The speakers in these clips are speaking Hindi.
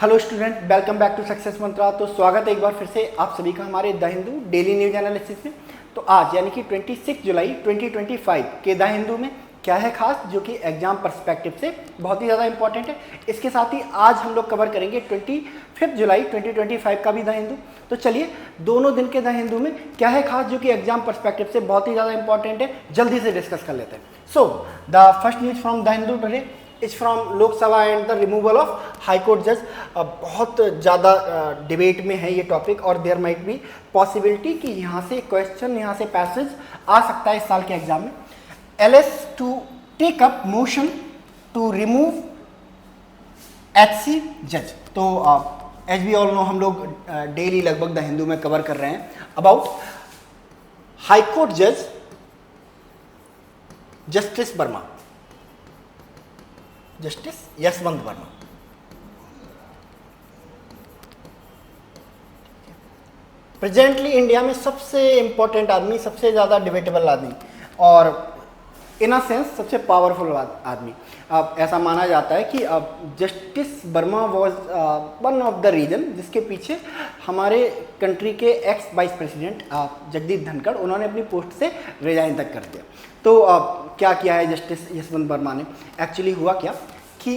Hello student, welcome back to success mantra. तो स्वागत है एक बार फिर से आप सभी का हमारे the Hindu daily news analysis में। तो आज यानी कि 26 जुलाई 2025 के द हिंदू में क्या है खास, जो कि एग्जाम पर्सपेक्टिव से बहुत ही ज़्यादा इंपॉर्टेंट है। इसके साथ ही आज हम लोग कवर करेंगे 25 जुलाई 2025 का भी द हिंदू। तो चलिए दोनों दिन के द हिंदू में क्या है खास, जो कि एग्जाम पर्सपेक्टिव से बहुत ही ज़्यादा इंपॉर्टेंट है, जल्दी से डिस्कस कर लेते हैं। So the first news from the Hindu today is from Lok Sabha and the removal of high court जज। बहुत ज़्यादा डिबेट में है ये टॉपिक और देयर माइट बी पॉसिबिलिटी कि यहाँ से क्वेश्चन, यहाँ से पैसेज आ सकता है इस साल के एग्जाम में। LS to take up motion to remove HC जज। तो एज वी ऑल नो, हम लोग डेली लगभग द हिंदू में कवर कर रहे हैं अबाउट हाई कोर्ट जज justice Verma, justice Yashwant Verma. Presently India में सबसे इंपॉर्टेंट आदमी, सबसे ज़्यादा डिबेटेबल आदमी और इन अ सेंस सबसे पावरफुल आदमी। अब ऐसा माना जाता है कि justice Verma was one of the reason जिसके पीछे हमारे कंट्री के ex vice president Jagdeep Dhankhar, उन्होंने अपनी पोस्ट से रिजाइन तक कर दिया। तो क्या किया है जस्टिस यशवंत वर्मा ने? एक्चुअली हुआ क्या कि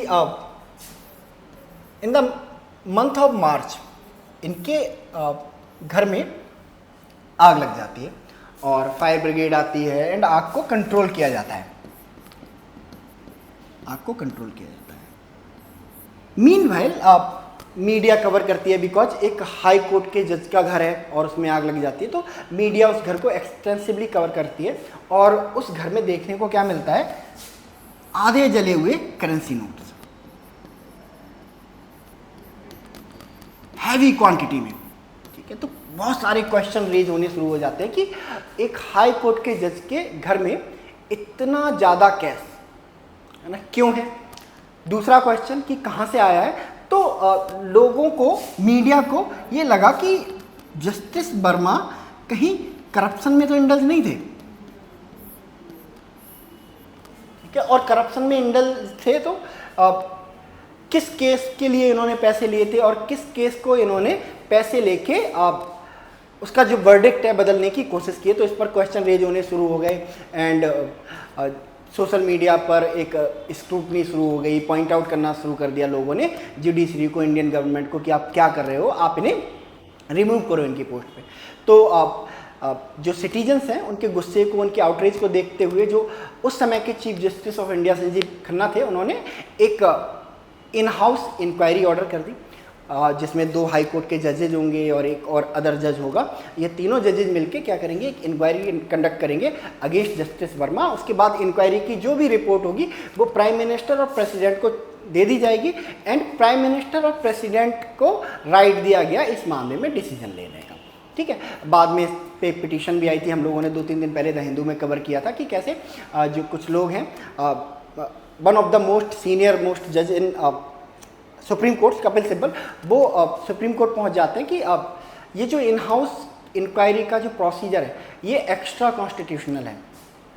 in the month of March इनके घर में आग लग जाती है और फायर ब्रिगेड आती है एंड आग को कंट्रोल किया जाता है, आग को कंट्रोल किया जाता है। मीनवाइल मीडिया कवर करती है, बिकॉज एक हाई कोर्ट के जज का घर है और उसमें आग लग जाती है, तो मीडिया उस घर को एक्सटेंसिवली कवर करती है और उस घर में देखने को क्या मिलता है? आधे जले हुए करेंसी नोट्स, हैवी क्वांटिटी में। ठीक है, तो बहुत सारे क्वेश्चन रेज होने शुरू हो जाते हैं कि एक हाई कोर्ट के जज के घर में इतना ज़्यादा कैश है ना, क्यों है? दूसरा क्वेश्चन कि कहाँ से आया है? तो लोगों को, मीडिया को ये लगा कि जस्टिस वर्मा कहीं करप्शन में तो इंडल्ज नहीं थे। ठीक है, और करप्शन में इंडल्ज थे तो किस केस के लिए इन्होंने पैसे लिए थे और किस केस को इन्होंने पैसे लेके उसका जो वर्डिक्ट है बदलने की कोशिश की है। तो इस पर क्वेश्चन रेज होने शुरू हो गए एंड सोशल मीडिया पर एक स्क्रूटनी शुरू हो गई, पॉइंट आउट करना शुरू कर दिया लोगों ने जुडिशरी को, इंडियन गवर्नमेंट को, कि आप क्या कर रहे हो, आप इन्हें रिमूव करो इनकी पोस्ट पे। तो जो सिटीजन्स हैं उनके गुस्से को, उनके आउटरीच को देखते हुए जो उस समय के chief justice of India Sanjeev Khanna थे, उन्होंने एक इन हाउस इंक्वायरी ऑर्डर कर दी, जिसमें 2 हाई कोर्ट के जजेज होंगे और एक और अदर जज होगा। ये तीनों जजेज मिलके क्या करेंगे? एक इंक्वायरी कंडक्ट करेंगे अगेंस्ट जस्टिस वर्मा। उसके बाद इंक्वायरी की जो भी रिपोर्ट होगी वो प्राइम मिनिस्टर और प्रेसिडेंट को दे दी जाएगी एंड प्राइम मिनिस्टर और प्रेसिडेंट को राइट दिया गया इस मामले में डिसीजन लेने का। ठीक है, बाद में पे पिटीशन भी आई थी, हम लोगों ने 2-3 दिन पहले द हिंदू में कवर किया था कि कैसे जो कुछ लोग हैं, one of the most senior most जज इन सुप्रीम कोर्ट, कपिल सिब्बल, वो सुप्रीम कोर्ट पहुंच जाते हैं कि ये जो इन हाउस इंक्वायरी का जो प्रोसीजर है ये एक्स्ट्रा कॉन्स्टिट्यूशनल है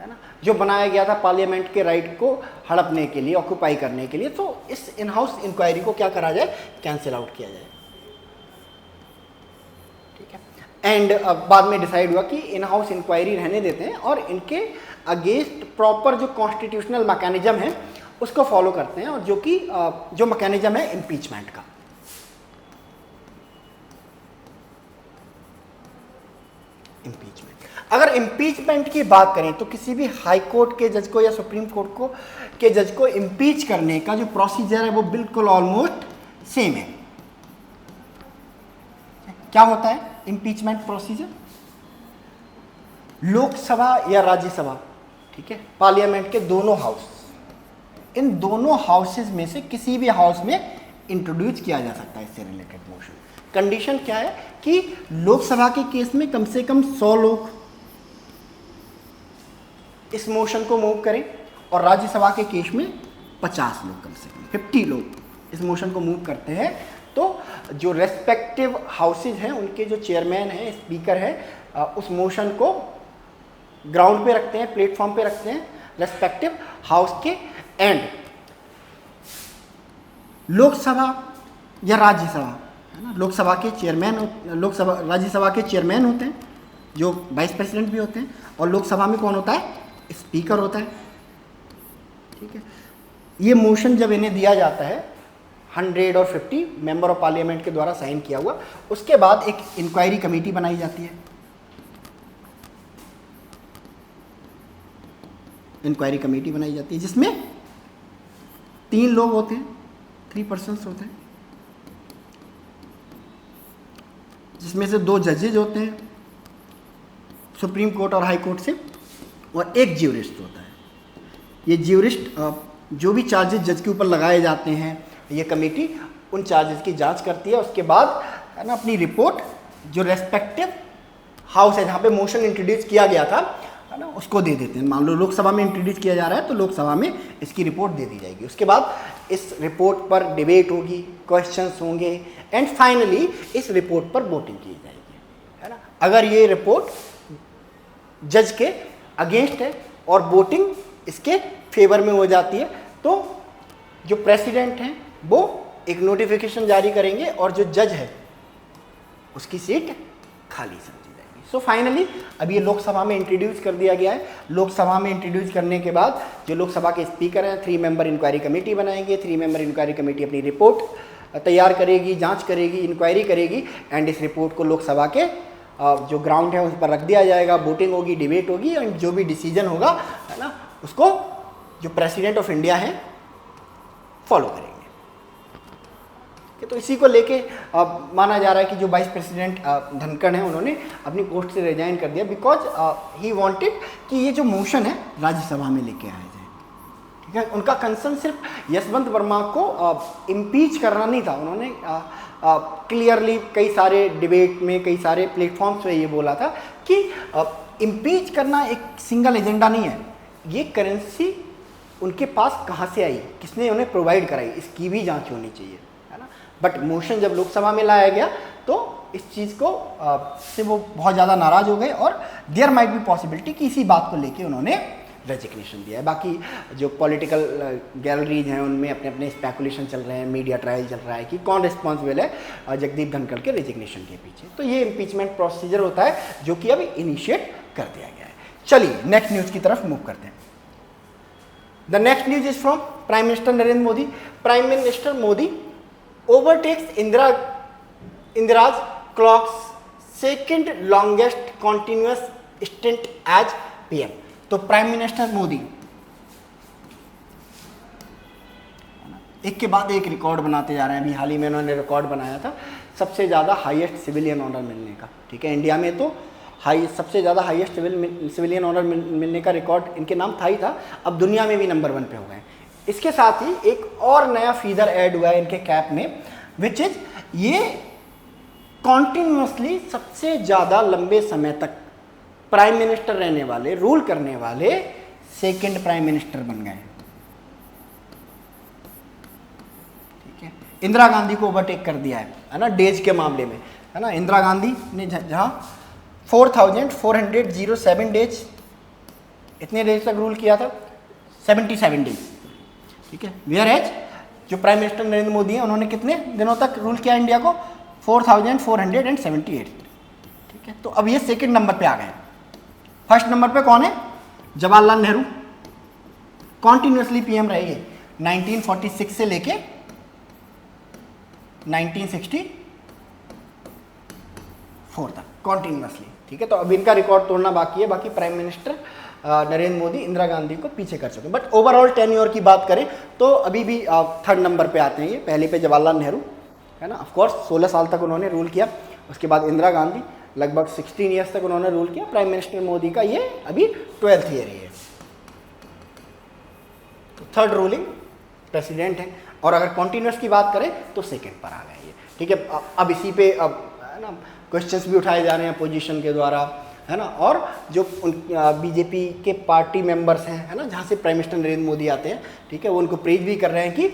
ना, जो बनाया गया था पार्लियामेंट के राइट को हड़पने के लिए, ऑक्यूपाई करने के लिए। तो इस इन हाउस इंक्वायरी को क्या करा जाए? कैंसिल आउट किया जाए। ठीक है, एंड बाद में डिसाइड हुआ कि इन हाउस इंक्वायरी रहने देते हैं और इनके अगेंस्ट प्रॉपर जो कॉन्स्टिट्यूशनल मैकेनिज्म है उसको फॉलो करते हैं, और जो कि जो मैकेनिज्म है इम्पीचमेंट का। इम्पीचमेंट, अगर इम्पीचमेंट की बात करें तो किसी भी हाई कोर्ट के जज को या सुप्रीम कोर्ट को के जज को इम्पीच करने का जो प्रोसीजर है वो बिल्कुल ऑलमोस्ट सेम है। क्या होता है इम्पीचमेंट प्रोसीजर? लोकसभा या राज्यसभा, ठीक है, पार्लियामेंट के दोनों हाउस, इन दोनों हाउसेज में से किसी भी हाउस में इंट्रोड्यूस किया जा सकता है इससे रिलेटेड मोशन। कंडीशन क्या है कि लोकसभा के केस में कम से कम 100 लोग इस मोशन को मूव करें और राज्यसभा के केस में 50 लोग, कम से कम 50 लोग इस मोशन को मूव करते हैं। तो जो रेस्पेक्टिव हाउसेज हैं उनके जो चेयरमैन हैं, स्पीकर है, उस मोशन को ग्राउंड पे रखते हैं, प्लेटफॉर्म पे रखते हैं रेस्पेक्टिव हाउस के एंड लोकसभा या राज्यसभा, है ना, लोकसभा के चेयरमैन, लोकसभा राज्यसभा के चेयरमैन होते हैं जो वाइस प्रेसिडेंट भी होते हैं, और लोकसभा में कौन होता है, स्पीकर होता है। ठीक है, ये मोशन जब इन्हें दिया जाता है 100 और 50 मेंबर ऑफ पार्लियामेंट के द्वारा साइन किया हुआ, उसके बाद एक इंक्वायरी कमेटी बनाई जाती है। इंक्वायरी कमेटी बनाई जाती है जिसमें 3 लोग होते हैं, 3 पर्सन्स होते हैं, जिसमें से 2 जजेज होते हैं सुप्रीम कोर्ट और हाई कोर्ट से, और एक ज्यूरिस्ट होता है। ये ज्यूरिस्ट जो भी चार्जेस जज के ऊपर लगाए जाते हैं, ये कमेटी उन चार्जेस की जांच करती है। उसके बाद, है ना, अपनी रिपोर्ट जो रेस्पेक्टिव हाउस है जहाँ पे मोशन इंट्रोड्यूस किया गया था, है ना, उसको दे देते हैं। मान लो लोकसभा में इंट्रोड्यूस किया जा रहा है तो लोकसभा में इसकी रिपोर्ट दे दी जाएगी। उसके बाद इस रिपोर्ट पर डिबेट होगी, क्वेश्चंस होंगे, एंड फाइनली इस रिपोर्ट पर वोटिंग की जाएगी, है ना। अगर ये रिपोर्ट जज के अगेंस्ट है और वोटिंग इसके फेवर में हो जाती है, तो जो प्रेसिडेंट हैं वो एक नोटिफिकेशन जारी करेंगे और जो जज है उसकी सीट खाली समझी जाएगी। सो फाइनली अब ये लोकसभा में इंट्रोड्यूस कर दिया गया है। लोकसभा में इंट्रोड्यूस करने के बाद जो लोकसभा के स्पीकर हैं 3 मेंबर इंक्वायरी कमेटी बनाएंगे। 3 मेंबर इंक्वायरी कमेटी अपनी रिपोर्ट तैयार करेगी, जांच करेगी, इंक्वायरी करेगी, एंड इस रिपोर्ट को लोकसभा के जो ग्राउंड है उस पर रख दिया जाएगा। वोटिंग होगी, डिबेट होगी, एंड जो भी डिसीजन होगा, है ना, उसको जो प्रेसिडेंट ऑफ इंडिया है फॉलो करेंगे। तो इसी को लेके माना जा रहा है कि जो वाइस प्रेसिडेंट धनखड़ हैं उन्होंने अपनी पोस्ट से रिजाइन कर दिया, बिकॉज ही वांटेड कि ये जो मोशन है राज्यसभा में लेके आया जाए। ठीक है, उनका कंसर्न सिर्फ यशवंत वर्मा को इम्पीच करना नहीं था। उन्होंने क्लियरली कई सारे डिबेट में, कई सारे प्लेटफॉर्म्स पे ये बोला था कि इम्पीच करना एक सिंगल एजेंडा नहीं है, ये करेंसी उनके पास कहाँ से आई, किसने उन्हें प्रोवाइड कराई, इसकी भी जांच होनी चाहिए, है ना। बट मोशन जब लोकसभा में लाया गया तो इस चीज़ को से वो बहुत ज़्यादा नाराज़ हो गए, और देयर माइट बी पॉसिबिलिटी कि इसी बात को लेके उन्होंने रेजिग्नेशन दिया है। बाकी जो पॉलिटिकल गैलरीज हैं उनमें अपने अपने स्पेकुलेशन चल रहे हैं, मीडिया ट्रायल चल रहा है कि कौन रिस्पॉन्सिबल है जगदीप धनखड़ के रेजिग्नेशन के पीछे। तो ये इम्पीचमेंट प्रोसीजर होता है जो कि अभी इनिशिएट कर दिया गया है। चलिए नेक्स्ट न्यूज़ की तरफ मूव करते हैं। The next news is from prime minister Narendra Modi. Prime minister Modi overtakes Indira's clocks second longest continuous stint as PM. तो प्राइम मिनिस्टर मोदी एक के बाद एक रिकॉर्ड बनाते जा रहे हैं। अभी हाल ही में उन्होंने रिकॉर्ड बनाया था सबसे ज़्यादा हाईएस्ट सिविलियन ऑनर मिलने का। ठीक है, इंडिया में तो सबसे ज़्यादा हाईएस्ट सिविलियन ऑनर मिलने का रिकॉर्ड इनके नाम था ही था, अब दुनिया में भी नंबर 1 पे हो गए। इसके साथ ही एक और नया फीचर ऐड हुआ है इनके कैप में, विच इज ये कॉन्टिन्यूसली सबसे ज़्यादा लंबे समय तक प्राइम मिनिस्टर रहने वाले, रूल करने वाले सेकेंड प्राइम मिनिस्टर बन गए। ठीक है, इंदिरा गांधी को ओवरटेक कर दिया है ना डेज के मामले में, है ना। इंदिरा गांधी ने जहाँ 4407 डेज, इतने डेज तक रूल किया था, 77 डेज। ठीक है, वेयर एज जो प्राइम मिनिस्टर नरेंद्र मोदी हैं उन्होंने कितने दिनों तक रूल किया इंडिया को, 4478। ठीक है, तो अब ये सेकंड नंबर पे आ गए। फर्स्ट नंबर पे कौन है, जवाहरलाल नेहरू, कॉन्टिन्यूसली पीएम रहे 1946 से लेके 1964 तक कॉन्टिन्यूसली। ठीक है, तो अब इनका रिकॉर्ड तोड़ना बाकी है। बाकी प्राइम मिनिस्टर नरेंद्र मोदी इंदिरा गांधी को पीछे कर चुके। बट ओवरऑल टेन्योर की बात करें तो अभी भी थर्ड नंबर पे आते हैं ये। पहले पे जवाहरलाल नेहरू, है ना, ऑफकोर्स 16 साल तक उन्होंने रूल किया। उसके बाद इंदिरा गांधी लगभग 16 ईयर्स तक उन्होंने रूल किया। प्राइम मिनिस्टर मोदी का ये अभी 12th ईयर है, तो थर्ड रूलिंग प्रेसिडेंट है। और अगर कॉन्टिन्यूस की बात करें तो सेकेंड पर आ गए ये। ठीक है, अब इसी पे अब है ना क्वेश्चंस भी उठाए जा रहे हैं अपोजिशन के द्वारा, है ना। और जो बीजेपी के पार्टी मेंबर्स हैं, है ना, जहाँ से प्राइम मिनिस्टर नरेंद्र मोदी आते हैं, ठीक है, वो उनको प्रेज भी कर रहे हैं कि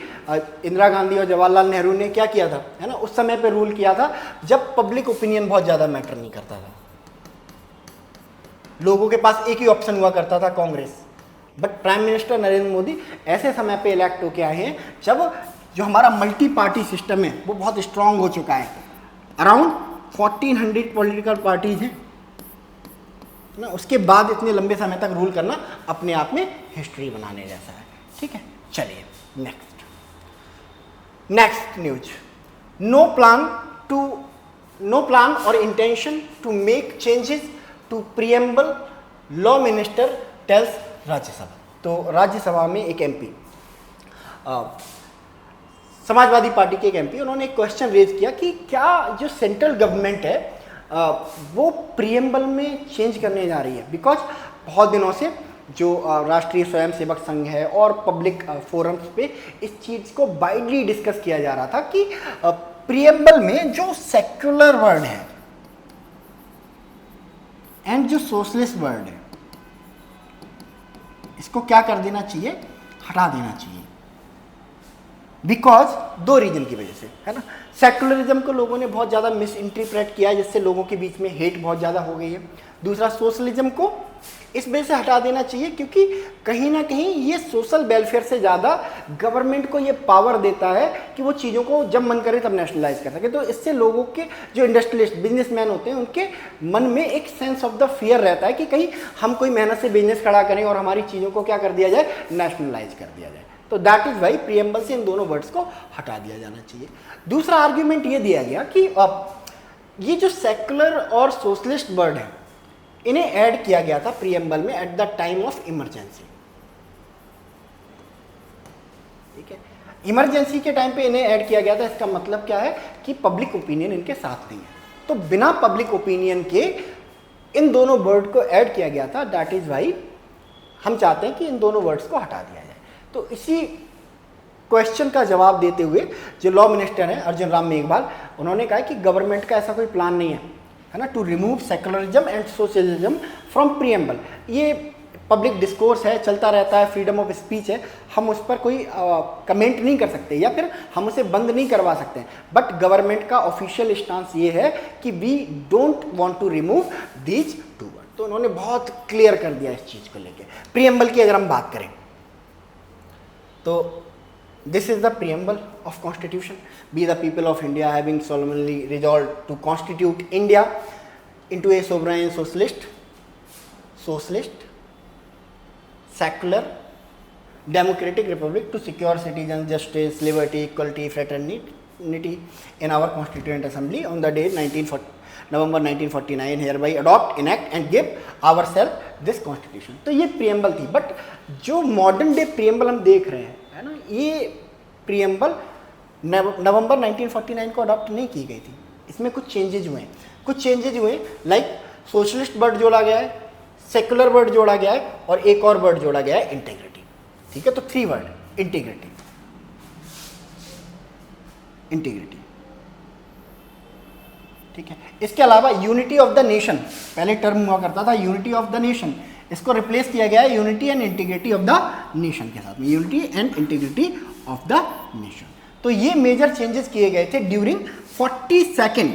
इंदिरा गांधी और जवाहरलाल नेहरू ने क्या किया था, है ना, उस समय पे रूल किया था जब पब्लिक ओपिनियन बहुत ज़्यादा मैटर नहीं करता था। लोगों के पास एक ही ऑप्शन हुआ करता था, Congress. But prime minister Narendra Modi ऐसे समय पे इलेक्ट होके आए हैं जब जो हमारा मल्टी पार्टी सिस्टम है वो बहुत स्ट्रांग हो चुका है। अराउंड 1400 पॉलिटिकल पार्टीज हैं ना, उसके बाद इतने लंबे समय तक रूल करना अपने आप में हिस्ट्री बनाने जैसा है। ठीक है, चलिए नेक्स्ट न्यूज। नो प्लान और intention to make changes to preamble, law minister tells Rajya Sabha. तो राज्यसभा में एक एमपी, समाजवादी पार्टी के एक एमपी, उन्होंने एक क्वेश्चन रेज किया कि क्या जो सेंट्रल गवर्नमेंट है वो प्रीएम्बल में चेंज करने जा रही है। बिकॉज बहुत दिनों से जो राष्ट्रीय स्वयंसेवक संघ है और पब्लिक फोरम्स पे इस चीज़ को वाइडली डिस्कस किया जा रहा था कि प्रीएम्बल में जो सेक्युलर वर्ड है एंड जो सोशलिस्ट वर्ड है, इसको क्या कर देना चाहिए, हटा देना चाहिए। बिकॉज दो रीजन की वजह से, है ना। सेक्युलरिज्म को लोगों ने बहुत ज़्यादा मिस इंटरप्रेट किया है, जिससे लोगों के बीच में हेट बहुत ज़्यादा हो गई है। दूसरा, सोशलिज्म को इस वजह से हटा देना चाहिए क्योंकि कहीं ना कहीं ये सोशल वेलफेयर से ज़्यादा गवर्नमेंट को ये पावर देता है कि वो चीज़ों को जब मन करे तब नेशनलाइज कर सके। तो इससे लोगों के जो इंडस्ट्रियलिस्ट बिजनेसमैन होते हैं उनके मन में एक सेंस ऑफ द फियर रहता है कि कहीं हम कोई मेहनत से बिजनेस खड़ा करें और हमारी चीज़ों को क्या कर दिया जाए, नेशनलाइज कर दिया जाए। तो दैट इज वाई प्रीएम्बल से इन दोनों वर्ड्स को हटा दिया जाना चाहिए। दूसरा आर्ग्यूमेंट ये दिया गया कि ये जो सेक्युलर और सोशलिस्ट वर्ड है इन्हें ऐड किया गया था प्रीएम्बल में at the time of emergency. ठीक है, इमरजेंसी के टाइम पे इन्हें ऐड किया गया था। इसका मतलब क्या है कि पब्लिक ओपिनियन इनके साथ नहीं है, तो बिना पब्लिक ओपिनियन के इन दोनों वर्ड को ऐड किया गया था। दैट इज वाई हम चाहते हैं कि इन दोनों वर्ड्स को हटा दिया जाए। तो इसी क्वेश्चन का जवाब देते हुए जो लॉ मिनिस्टर हैं अर्जुन राम मेघवाल, उन्होंने कहा कि गवर्नमेंट का ऐसा कोई प्लान नहीं है ना, to remove secularism and socialism from preamble. ये पब्लिक डिस्कोर्स है, चलता रहता है, फ्रीडम ऑफ स्पीच है, हम उस पर कोई कमेंट नहीं कर सकते या फिर हम उसे बंद नहीं करवा सकते। बट गवर्नमेंट का ऑफिशियल स्टांस ये है कि we don't want to remove these two word. तो उन्होंने बहुत क्लियर कर दिया इस चीज़ को लेकर। प्रीएम्बल की अगर हम बात करें तो this is the preamble of constitution. Be the people of India having solemnly resolved to constitute India into a sovereign socialist, secular, democratic republic to secure citizens justice, liberty, equality, fraternity in our Constituent Assembly on the date November 1949 hereby adopt, enact and give ourselves this constitution। तो ये प्रीएम्बल थी। बट जो मॉडर्न डे प्रीएम्बल हम देख रहे हैं, है ना, ये प्रीएम्बल नवंबर 1949 को अडॉप्ट नहीं की गई थी। इसमें कुछ चेंजेज हुए लाइक सोशलिस्ट वर्ड जोड़ा गया है, सेकुलर वर्ड जोड़ा गया है और एक और वर्ड जोड़ा गया है इंटीग्रिटी। ठीक है, तो 3 वर्ड, इंटीग्रिटी। ठीक है, इसके अलावा यूनिटी ऑफ द नेशन, पहले टर्म हुआ करता था यूनिटी ऑफ द नेशन, इसको रिप्लेस किया गया है unity and integrity of the nation के साथ में, unity and integrity of the nation. तो ये मेजर चेंजेस किए गए थे ड्यूरिंग 42nd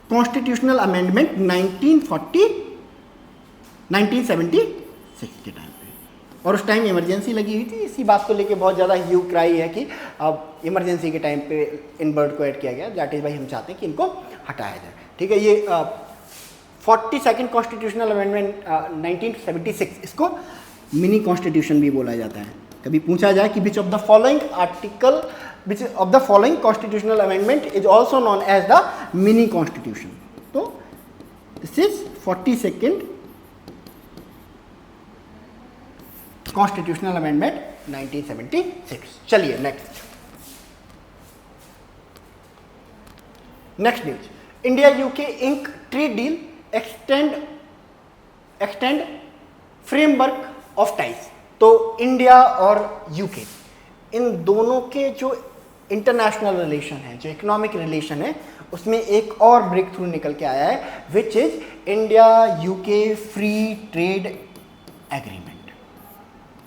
कॉन्स्टिट्यूशनल अमेंडमेंट 1976 के टाइम पे, और उस टाइम इमरजेंसी लगी हुई थी। इसी बात को लेके बहुत ज़्यादा ह्यू क्राई है कि अब इमरजेंसी के टाइम पे इन वर्ड को ऐड किया गया। दैट इज भाई हम चाहते हैं कि इनको हटाया जाए। ठीक है, ये 42nd कॉन्स्टिट्यूशनल अमेंडमेंट 1976, इसको मिनी कॉन्स्टिट्यूशन भी बोला जाता है। कभी पूछा जाए कि which of the following constitutional amendment is also known as the mini constitution, तो this is 42nd constitutional amendment 1976। चलिए next news. India UK ink trade deal extend framework of ties. तो इंडिया और यूके, इन दोनों के जो इंटरनेशनल रिलेशन है, जो इकोनॉमिक रिलेशन है, उसमें एक और ब्रेक थ्रू निकल के आया है, which is India UK free trade agreement.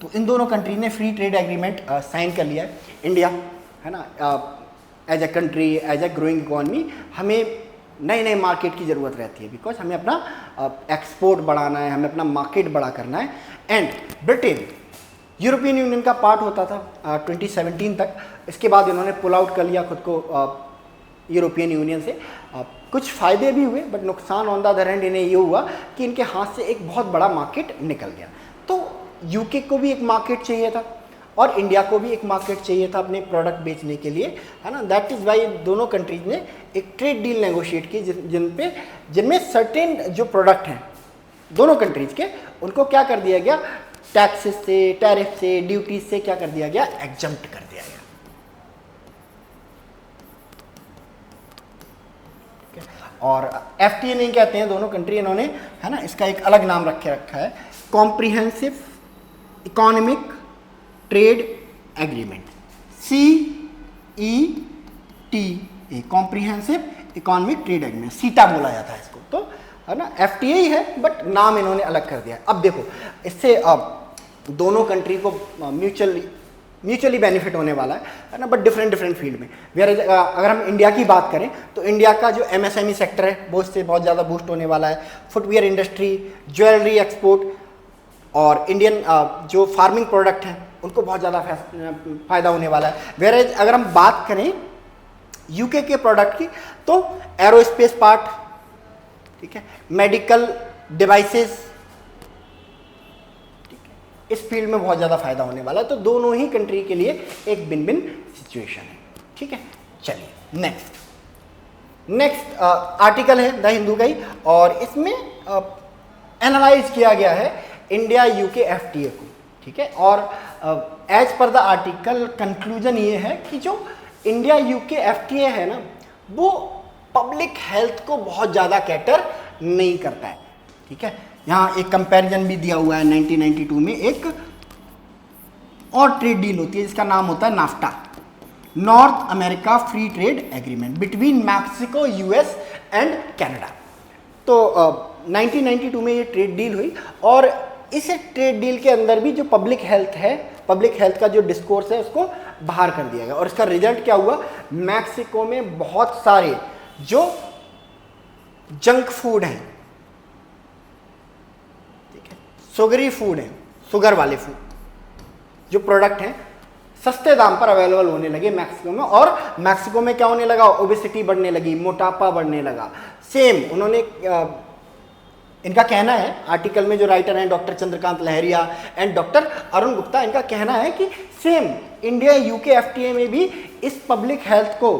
तो इन दोनों कंट्री ने फ्री ट्रेड एग्रीमेंट साइन कर लिया है। इंडिया, है ना, as a country, as a growing economy, हमें नए नए मार्केट की ज़रूरत रहती है, बिकॉज हमें अपना एक्सपोर्ट बढ़ाना है, हमें अपना मार्केट बड़ा करना है। एंड ब्रिटेन यूरोपियन यूनियन का पार्ट होता था 2017 तक। इसके बाद इन्होंने पुल आउट कर लिया खुद को यूरोपियन यूनियन से। कुछ फ़ायदे भी हुए बट नुकसान ऑन द अदर हैंड इन्हें ये हुआ कि इनके हाथ से एक बहुत बड़ा मार्केट निकल गया। तो यूके को भी एक मार्केट चाहिए था और इंडिया को भी एक मार्केट चाहिए था अपने प्रोडक्ट बेचने के लिए, है ना। दैट इज़ वाई दोनों कंट्रीज ने एक ट्रेड डील नेगोशिएट की जिनमें सर्टेन जो प्रोडक्ट हैं दोनों कंट्रीज के, उनको क्या कर दिया गया, टैक्सेस से, टैरिफ से, ड्यूटीज से क्या कर दिया गया, एग्जम्प्ट कर दिया गया। और FTA नहीं कहते हैं दोनों कंट्री, इन्होंने, है ना, इसका एक अलग नाम रखा है, comprehensive economic trade agreement, CETA, comprehensive economic trade agreement, सीटा बोला जाता है इसको। तो है ना, FTA ही है बट नाम इन्होंने अलग कर दिया। अब देखो इससे दोनों कंट्री को म्यूचुअली बेनिफिट होने वाला है ना, बट डिफरेंट फील्ड में। अगर हम इंडिया की बात करें तो इंडिया का जो MSME सेक्टर है वो इससे बहुत ज़्यादा बूस्ट होने वाला है। फुटवियर इंडस्ट्री, ज्वेलरी एक्सपोर्ट और इंडियन जो फार्मिंग प्रोडक्ट हैं उनको बहुत ज़्यादा फ़ायदा होने वाला है। वेयर अगर हम बात करें यूके के प्रोडक्ट की तो एरोस्पेस पार्ट, ठीक है, मेडिकल डिवाइसेस, इस फील्ड में बहुत ज़्यादा फायदा होने वाला है। तो दोनों ही कंट्री के लिए एक विन विन सिचुएशन है, ठीक है। चलिए नेक्स्ट आर्टिकल है द हिंदू का ही, और इसमें एनालाइज किया गया है इंडिया यूके FTA को, ठीक है। और as per the article conclusion ये है कि जो इंडिया यूके FTA है ना, वो पब्लिक हेल्थ को बहुत ज़्यादा कैटर नहीं करता है, ठीक है। यहाँ एक कंपैरिजन भी दिया हुआ है 1992 में एक और ट्रेड डील होती है जिसका नाम होता है NAFTA, north America free trade agreement between Mexico, US and Canada. तो 1992 में ये ट्रेड डील हुई और इस ट्रेड डील के अंदर भी जो पब्लिक हेल्थ है, पब्लिक हेल्थ का जो डिस्कोर्स है उसको बाहर कर दिया गया। और इसका रिजल्ट क्या हुआ, मैक्सिको में बहुत सारे जो जंक फूड हैं, शुगरी फूड है, शुगर वाले फूड जो प्रोडक्ट हैं सस्ते दाम पर अवेलेबल होने लगे मैक्सिको में। और मैक्सिको में क्या होने लगा, ओबेसिटी बढ़ने लगी, मोटापा बढ़ने लगा। सेम उन्होंने इनका कहना है, आर्टिकल में जो राइटर हैं doctor Chandrakant Lahariya and doctor Arun Gupta, इनका कहना है कि सेम इंडिया यूके FTA में भी इस पब्लिक हेल्थ को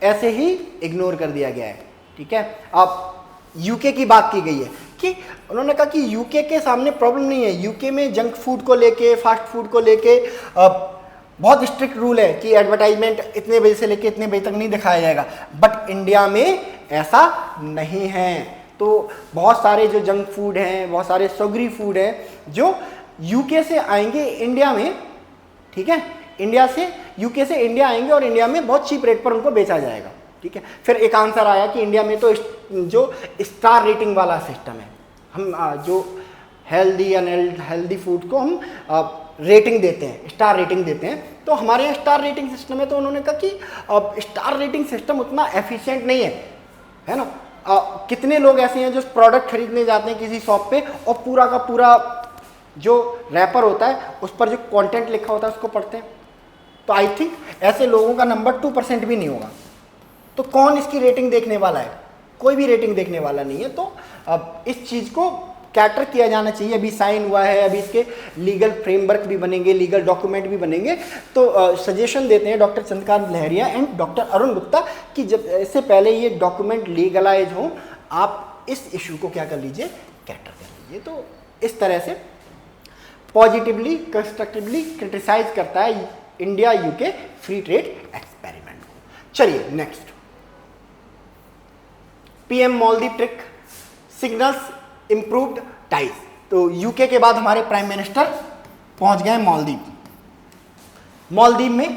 ऐसे ही इग्नोर कर दिया गया है, ठीक है। अब यूके की बात की गई है कि उन्होंने कहा कि यूके के सामने प्रॉब्लम नहीं है, यूके में जंक फूड को लेके, फास्ट फूड को लेके बहुत स्ट्रिक्ट रूल है कि एडवर्टाइजमेंट इतने बजे से लेके इतने बजे तक नहीं दिखाया जाएगा, बट इंडिया में ऐसा नहीं है। तो बहुत सारे जो जंक फूड हैं, बहुत सारे शुगरी फूड हैं जो यूके से आएंगे इंडिया में, ठीक है, इंडिया से यूके से इंडिया आएंगे और इंडिया में बहुत चीप रेट पर उनको बेचा जाएगा, ठीक है। फिर एक आंसर आया कि इंडिया में तो जो स्टार रेटिंग वाला सिस्टम है, हम जो हेल्दी अनहेल्दी फूड को हम रेटिंग देते हैं, स्टार रेटिंग देते हैं, तो हमारे यहाँ स्टार रेटिंग सिस्टम है। तो उन्होंने कहा कि स्टार रेटिंग सिस्टम उतना एफिशिएंट नहीं है ना। कितने लोग ऐसे हैं जो प्रोडक्ट खरीदने जाते हैं किसी शॉप पे और पूरा का पूरा जो रैपर होता है उस पर जो कंटेंट लिखा होता है उसको पढ़ते हैं। तो आई थिंक ऐसे लोगों का नंबर 2% भी नहीं होगा। तो कौन इसकी रेटिंग देखने वाला है, कोई भी रेटिंग देखने वाला नहीं है। तो अब इस चीज़ को कैटर किया जाना चाहिए। अभी साइन हुआ है, अभी इसके लीगल फ्रेमवर्क भी बनेंगे, लीगल डॉक्यूमेंट भी बनेंगे। तो सजेशन देते हैं doctor Chandrakant Lahariya and doctor Arun Gupta कि जब इससे पहले ये डॉक्यूमेंट लीगलाइज हो, आप इस इशू को क्या कर लीजिए, कैटर कर लीजिए। तो इस तरह से पॉजिटिवली कंस्ट्रक्टिवली क्रिटिसाइज करता है India UK free trade experiment को। चलिए next, PM Maldives trick signals improved ties. तो यूके के बाद हमारे प्राइम मिनिस्टर पहुंच गए मालदीव। मालदीव में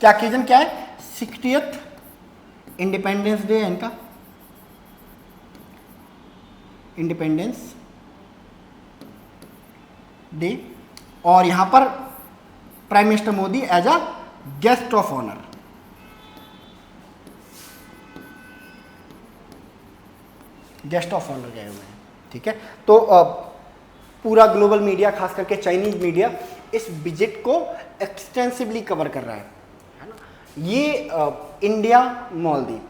क्या ओकेजन क्या है, 60th इंडिपेंडेंस डे है इनका, इंडिपेंडेंस डे। और यहां पर prime minister Modi as a guest of honour, guest of honour गए हुए हैं, ठीक है। तो पूरा ग्लोबल मीडिया, खास करके चाइनीज मीडिया, इस विजिट को एक्सटेंसिवली कवर कर रहा है ना। ये India Maldives,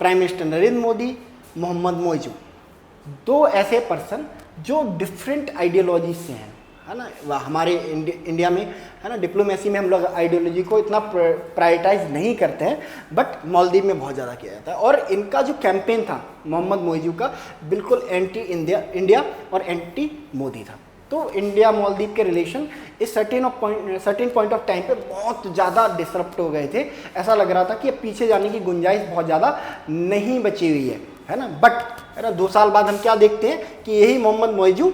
prime minister Narendra Modi, Mohammed Muizzu, दो ऐसे पर्सन जो डिफरेंट आइडियोलॉजीज से हैं, है ना। हमारे इंडिया में, है ना, डिप्लोमेसी में हम लोग आइडियोलॉजी को इतना प्रायोरिटाइज नहीं करते हैं, बट मालदीव में बहुत ज़्यादा किया जाता है। और इनका जो कैंपेन था मोहम्मद मोइजू का, बिल्कुल एंटी इंडिया और एंटी मोदी था। तो इंडिया मालदीव के रिलेशन इस सर्टेन पॉइंट ऑफ टाइम पे बहुत ज़्यादा डिसरप्ट हो गए थे। ऐसा लग रहा था कि अब पीछे जाने की गुंजाइश बहुत ज़्यादा नहीं बची हुई है ना। बट है ना, 2 साल बाद हम क्या देखते हैं कि यही मोहम्मद मोइजू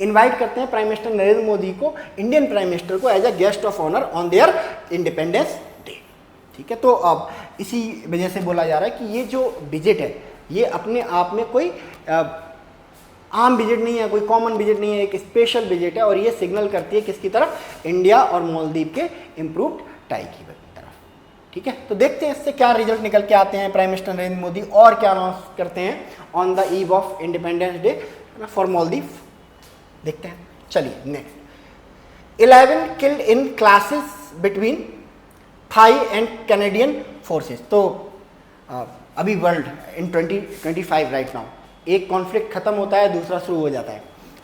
इनवाइट करते हैं प्राइम मिनिस्टर नरेंद्र मोदी को, इंडियन प्राइम मिनिस्टर को, as a guest of honour on their independence day. ठीक है, तो अब इसी वजह से बोला जा रहा है कि ये जो विजिट है ये अपने आप में कोई आम विजिट नहीं है, कोई कॉमन विजिट नहीं है, एक स्पेशल विजिट है। और ये सिग्नल करती है किसकी तरफ? इंडिया और मालदीव के इम्प्रूव्ड टाई की तरफ। ठीक है, तो देखते हैं इससे क्या रिजल्ट निकल के आते हैं। प्राइम मिनिस्टर नरेंद्र मोदी और क्या अनाउंस करते हैं on the eve of independence day for Maldives, देखते हैं। चलिए next, 11 killed in clashes between Thai and Canadian forces. तो अभी वर्ल्ड इन 2025 राइट नाउ, एक कॉन्फ्लिक्ट खत्म होता है, दूसरा शुरू हो जाता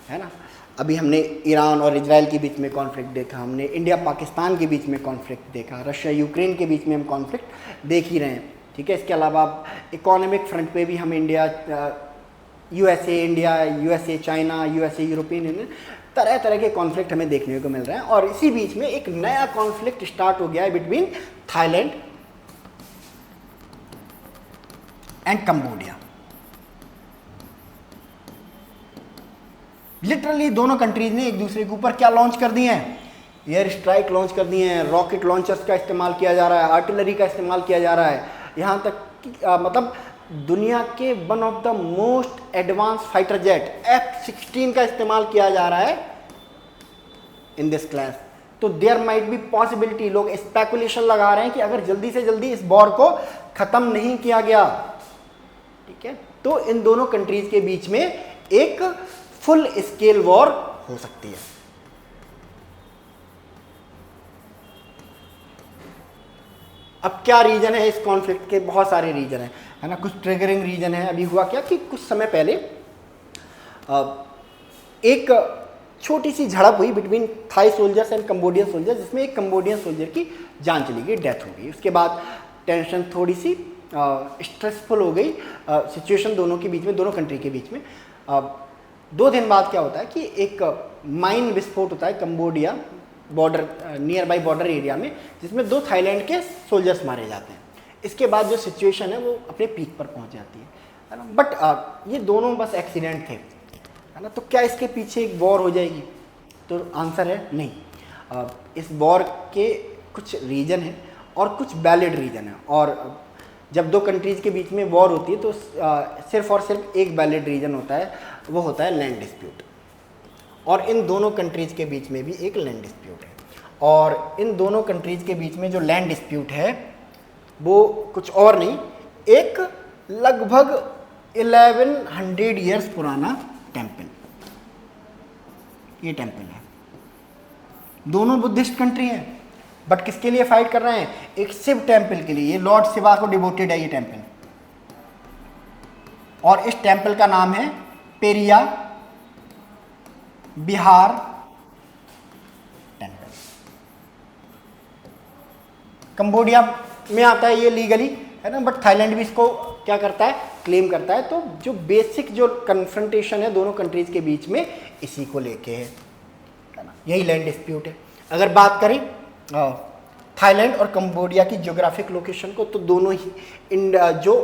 है ना। अभी हमने ईरान और इजराइल के बीच में कॉन्फ्लिक्ट देखा, हमने इंडिया पाकिस्तान के बीच में कॉन्फ्लिक्ट देखा, रशिया यूक्रेन के बीच में हम कॉन्फ्लिक्ट देख ही रहे हैं। ठीक है, इसके अलावा इकोनॉमिक फ्रंट पे भी हम India USA China, USA European union, तरह तरह के कॉन्फ्लिक्ट हमें देखने को मिल रहे हैं। और इसी बीच में एक नया कॉन्फ्लिक्ट स्टार्ट हो गया है between Thailand and Cambodia. Literally दोनों कंट्रीज ने एक दूसरे के ऊपर क्या लॉन्च कर दिए हैं? एयर स्ट्राइक लॉन्च कर दिए हैं, रॉकेट लॉन्चर्स का इस्तेमाल किया जा रहा है, आर्टिलरी का इस्तेमाल किया जा रहा है। यहाँ तक कि मतलब दुनिया के one of the most advance fighter jet F-16 का इस्तेमाल किया जा रहा है इन दिस क्लास। तो देयर माइट बी पॉसिबिलिटी, लोग स्पेकुलेशन लगा रहे हैं कि अगर जल्दी से जल्दी इस वॉर को खत्म नहीं किया गया, ठीक है, तो इन दोनों कंट्रीज के बीच में एक फुल स्केल वॉर हो सकती है। अब क्या रीजन है इस कॉन्फ्लिक्ट के? बहुत सारे रीजन है ना। कुछ ट्रिगरिंग रीजन है। अभी हुआ क्या कि कुछ समय पहले एक छोटी सी झड़प हुई between Thai soldiers and Cambodian soldiers, जिसमें एक कंबोडियन सोल्जर की जान चली गई, डेथ हो गई। उसके बाद टेंशन थोड़ी सी स्ट्रेसफुल हो गई सिचुएशन दोनों के बीच में, दोनों कंट्री के बीच में। 2 दिन बाद क्या होता है कि एक माइन विस्फोट होता है Cambodia border, near by border area में, जिसमें 2 थाईलैंड के सोल्जर्स मारे जाते हैं। इसके बाद जो सिचुएशन है वो अपने पीक पर पहुंच जाती है ना। बट ये दोनों बस एक्सीडेंट थे, है ना। तो क्या इसके पीछे एक वॉर हो जाएगी? तो आंसर है नहीं। इस वॉर के कुछ रीजन है और कुछ वैलिड रीजन है। और जब 2 कंट्रीज़ के बीच में वॉर होती है तो सिर्फ और सिर्फ एक वैलिड रीजन होता है, वो होता है लैंड डिस्प्यूट। और इन दोनों कंट्रीज़ के बीच में भी एक लैंड डिस्प्यूट है। और इन दोनों कंट्रीज़ के बीच में जो लैंड डिस्प्यूट है वो कुछ और नहीं, एक लगभग 1100 ईयर्स पुराना टेम्पल, ये टेम्पल है। दोनों बुद्धिस्ट कंट्री हैं, बट किसके लिए फाइट कर रहे हैं? एक शिव टेम्पल के लिए। ये लॉर्ड शिवा को डिवोटेड है ये टेम्पल। और इस टेम्पल का नाम है पेरिया बिहार टेम्पल। कंबोडिया में आता है ये लीगली, है ना, बट थाईलैंड भी इसको क्या करता है? क्लेम करता है। तो जो बेसिक जो कन्फ्रंटेशन है दोनों कंट्रीज के बीच में इसी को लेके है ना, यही लैंड डिस्प्यूट है। अगर बात करें थाईलैंड और कंबोडिया की ज्योग्राफिक लोकेशन को, तो दोनों ही जो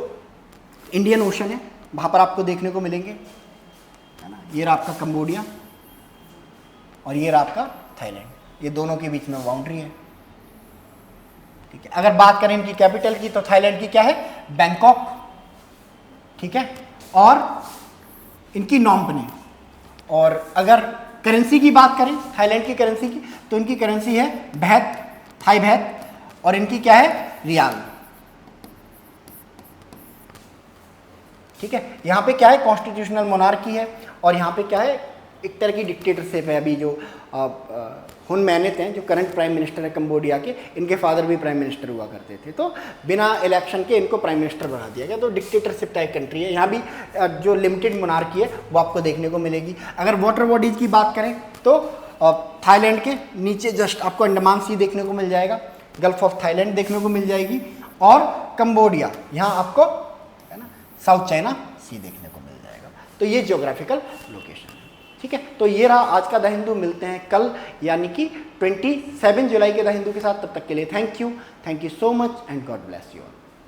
इंडियन ओशन है वहाँ पर आपको देखने को मिलेंगे, है ना। ये रहा आपका कंबोडिया और ये रहा आपका थाईलैंड, ये दोनों के बीच में बाउंड्री है। ठीक है, अगर बात करें इनकी कैपिटल की तो थाईलैंड की क्या है? बैंकॉक, ठीक है, और इनकी नॉम पनी। और अगर करेंसी की बात करें थाईलैंड की करेंसी की, तो इनकी करेंसी है बैत, थाई बैत, और इनकी क्या है? रियाल। ठीक है, यहाँ पे क्या है? कॉन्स्टिट्यूशनल मोनार्की है। और यहाँ पे क्या है? एक तरह की डिक्टेटरशिप है अभी जो हुन मैनेट हैं जो करंट प्राइम मिनिस्टर है कंबोडिया के, इनके फादर भी प्राइम मिनिस्टर हुआ करते थे, तो बिना इलेक्शन के इनको प्राइम मिनिस्टर बना दिया गया। तो डिक्टेटरशिप टाइप कंट्री है। यहाँ भी जो लिमिटेड मोनार्की है वो आपको देखने को मिलेगी। अगर वाटर बॉडीज़ की बात करें तो थाईलैंड के नीचे जस्ट आपको अंडमान सी देखने को मिल जाएगा, गल्फ ऑफ थाईलैंड देखने को मिल जाएगी, और कंबोडिया यहाँ आपको है ना साउथ चाइना सी देखने को मिल जाएगा। तो ये ज्योग्राफिकल लोकेशन है, ठीक है। तो ये रहा आज का द हिंदू। मिलते हैं कल यानी कि 27 जुलाई के द हिंदू के साथ। तब तक के लिए thank you so much and God bless you all.